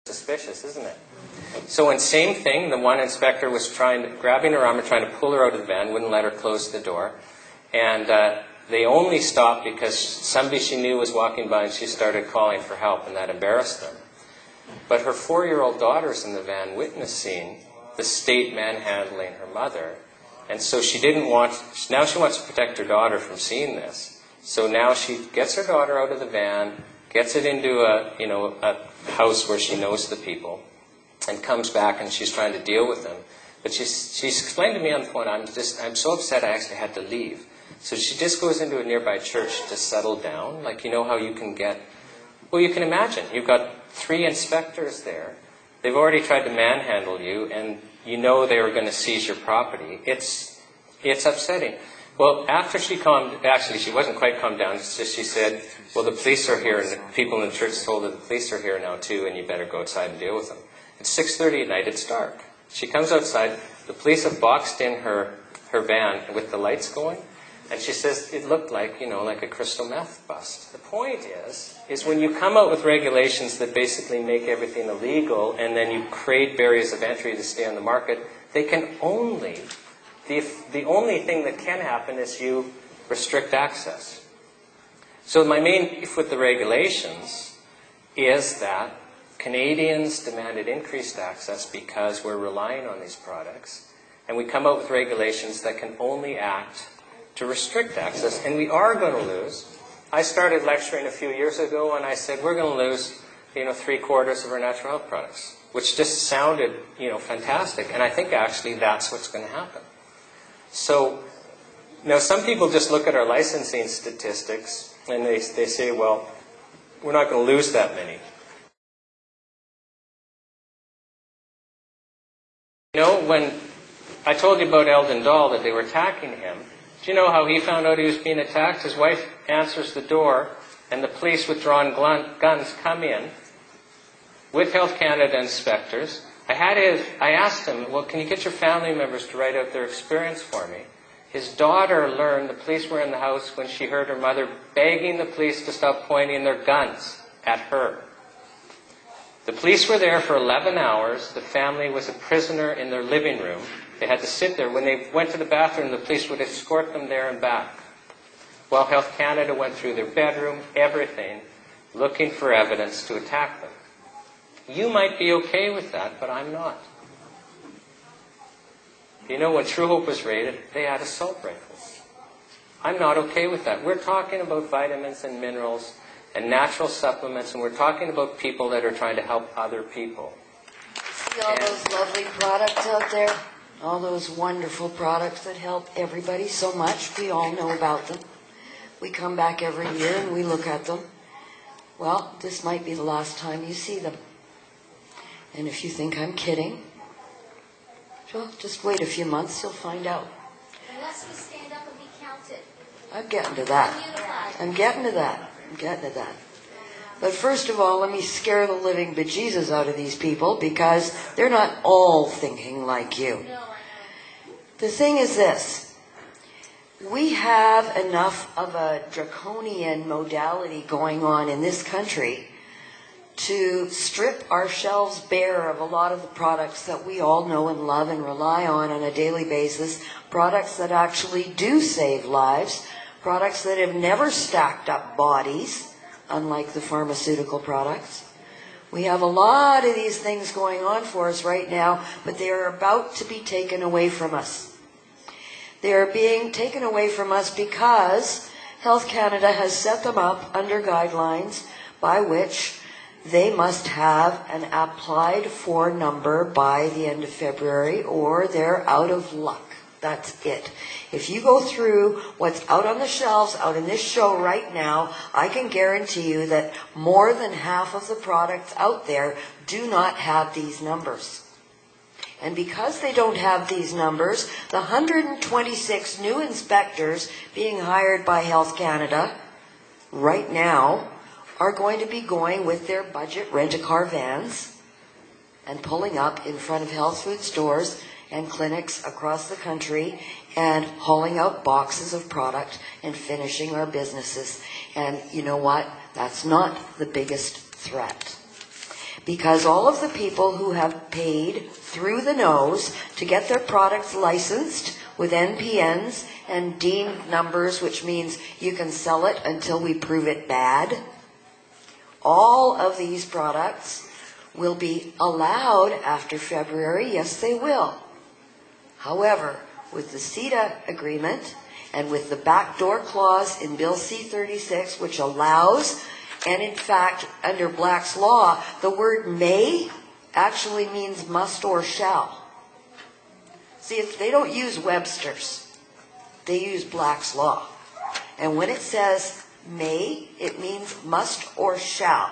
suspicious, isn't it? So when same thing, the one inspector was grabbing her arm and trying to pull her out of the van, wouldn't let her close the door. And they only stopped because somebody she knew was walking by and she started calling for help, and that embarrassed them. But her 4-year-old daughter's in the van witnessing the state manhandling her mother. And so now she wants to protect her daughter from seeing this. So now she gets her daughter out of the van, gets it into a house where she knows the people, and comes back and she's trying to deal with them. But she's explained to me on the phone, I'm so upset I actually had to leave. So she just goes into a nearby church to settle down. Like, you know how you can you can imagine, you've got 3 inspectors there. They've already tried to manhandle you, and you know they were going to seize your property. It's upsetting. Well, after she wasn't quite calmed down. It's just she said, well, the police are here, and the people in the church told her the police are here now too, and you better go outside and deal with them. It's 6:30 at night, it's dark. She comes outside, the police have boxed in her van with the lights going, and she says it looked like a crystal meth bust. The point is when you come out with regulations that basically make everything illegal, and then you create barriers of entry to stay on the market, the only thing that can happen is you restrict access. So my main beef with the regulations is that Canadians demanded increased access because we're relying on these products, and we come out with regulations that can only act to restrict access, and we are going to lose. I started lecturing a few years ago, and I said we're going to lose 3/4 of our natural health products, which just sounded fantastic, and I think actually that's what's going to happen. So now some people just look at our licensing statistics and they say, well, we're not going to lose that many. When I told you about Eldon Dahl, that they were attacking him, do you know how he found out he was being attacked? His wife answers the door, and the police with drawn guns come in with Health Canada inspectors. I asked him, well, can you get your family members to write out their experience for me? His daughter learned the police were in the house when she heard her mother begging the police to stop pointing their guns at her. The police were there for 11 hours. The family was a prisoner in their living room. They had to sit there. When they went to the bathroom, the police would escort them there and back. While Health Canada went through their bedroom, everything, looking for evidence to attack them. You might be okay with that, but I'm not. When True Hope was raided, they had assault rifles. I'm not okay with that. We're talking about vitamins and minerals and natural supplements, and we're talking about people that are trying to help other people. See all those lovely products out there? All those wonderful products that help everybody so much. We all know about them. We come back every year and we look at them. Well, this might be the last time you see them. And if you think I'm kidding, well, just wait a few months, you'll find out. Unless we stand up and be counted. I'm getting to that. I'm getting to that. But first of all, let me scare the living bejesus out of these people, because they're not all thinking like you. The thing is this. We have enough of a draconian modality going on in this country to strip our shelves bare of a lot of the products that we all know and love and rely on a daily basis, products that actually do save lives, products that have never stacked up bodies, unlike the pharmaceutical products. We have a lot of these things going on for us right now, but they are about to be taken away from us. They are being taken away from us because Health Canada has set them up under guidelines by which they must have an applied for number by the end of February, or they're out of luck. That's it. If you go through what's out on the shelves, out in this show right now, I can guarantee you that more than half of the products out there do not have these numbers. And because they don't have these numbers, the 126 new inspectors being hired by Health Canada right now are going to be going with their budget rent-a-car vans and pulling up in front of health food stores and clinics across the country and hauling out boxes of product and finishing our businesses. And you know what? That's not the biggest threat. because all of the people who have paid through the nose to get their products licensed with NPNs and deemed numbers, which means you can sell it until we prove it bad, all of these products will be allowed after February. Yes, they will. However, with the CETA agreement and with the backdoor clause in Bill C-36, which allows, and in fact, under Black's law, the word may actually means must or shall. See, they don't use Webster's. They use Black's law. And when it says may, it means must or shall.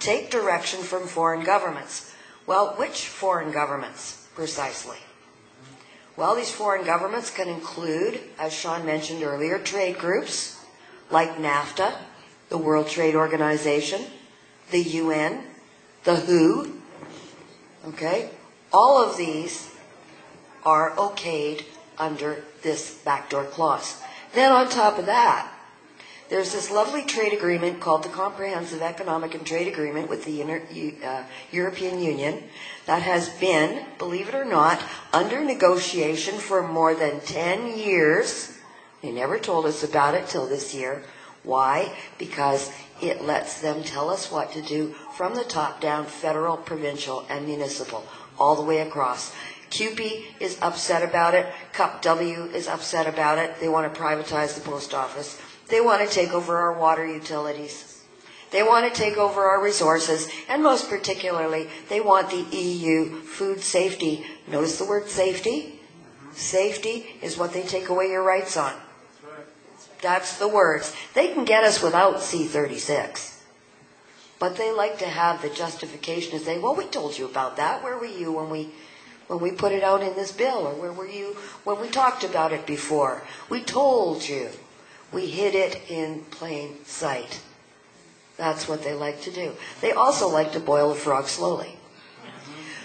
Take direction from foreign governments. Well, which foreign governments, precisely? Well, these foreign governments can include, as Sean mentioned earlier, trade groups like NAFTA, the World Trade Organization, the UN, the WHO. Okay? All of these are okayed under this backdoor clause. Then on top of that, there's this lovely trade agreement called the Comprehensive Economic and Trade Agreement with the European Union that has been, believe it or not, under negotiation for more than 10 years. They never told us about it till this year. Why? Because it lets them tell us what to do from the top down, federal, provincial, and municipal, all the way across. CUPE is upset about it. CUP-W is upset about it. They want to privatize the post office. They want to take over our water utilities. They want to take over our resources. And most particularly, they want the EU food safety. Notice the word safety. Safety is what they take away your rights on. That's the words. They can get us without C-36. But they like to have the justification to say, well, we told you about that. Where were you when we put it out in this bill? Or where were you when we talked about it before? We told you. We hid it in plain sight. That's what they like to do. They also like to boil a frog slowly.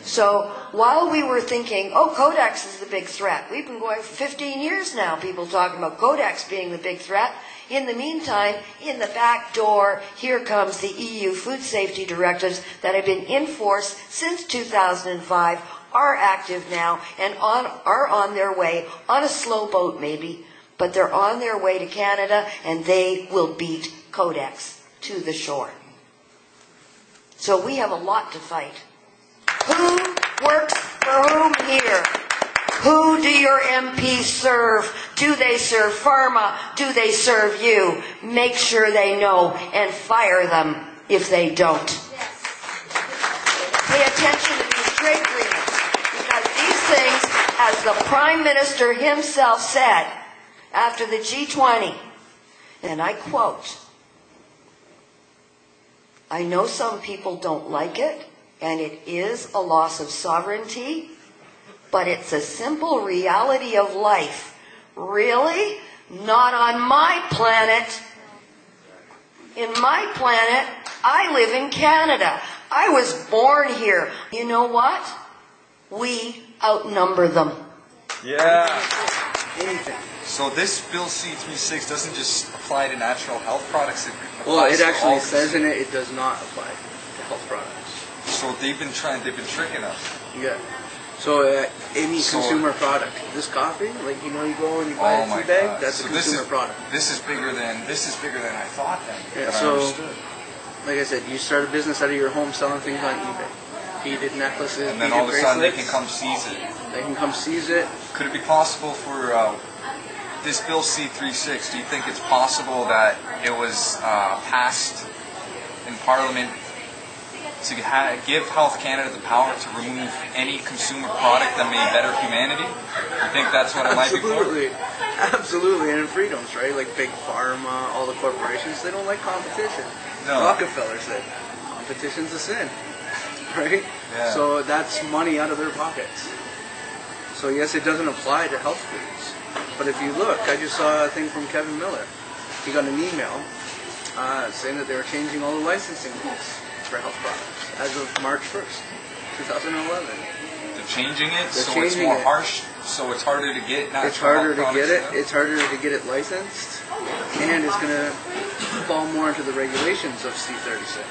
So while we were thinking, oh, Codex is the big threat. We've been going for 15 years now, people talking about Codex being the big threat. In the meantime, in the back door, here comes the EU food safety directives that have been in force since 2005, are active now, and are on their way, on a slow boat maybe, but they're on their way to Canada, and they will beat Codex to the shore. So we have a lot to fight. Who works for whom here? Who do your MPs serve? Do they serve pharma? Do they serve you? Make sure they know and fire them if they don't. Pay attention to these trade agreements, because these things, as the Prime Minister himself said after the G20, and I quote, I know some people don't like it, and it is a loss of sovereignty, but it's a simple reality of life. Really? Not on my planet. In my planet, I live in Canada. I was born here. You know what? We outnumber them. Yeah. So this Bill C-36 doesn't just apply to natural health products. Well, it actually says in it does not apply to health products. So they've been tricking us. Yeah. So any consumer product. This coffee, like you go and you buy a tea bag, that's a consumer product. This is bigger than I thought. Then. Yeah. So, like I said, you start a business out of your home selling things on eBay. Beaded necklaces, and then beaded all of a sudden they can bracelets. come seize it. They can come seize it. Could it be possible for this Bill C-36? Do you think it's possible that it was passed in Parliament to give Health Canada the power to remove any consumer product that may better humanity? You think that's what it might be for? Absolutely, and freedoms, right? Like big pharma, all the corporations, they don't like competition. No. Rockefeller said, competition's a sin, right? Yeah. So that's money out of their pockets. So yes, it doesn't apply to health foods. But if you look, I just saw a thing from Kevin Miller. He got an email saying that they were changing all the licensing rules for health products as of March 1st, 2011. They're changing it, They're so changing it's more it. harsh, so it's harder to get natural It's harder to health get it. products in. It's harder to get it licensed, and it's going to fall more into the regulations of C-36.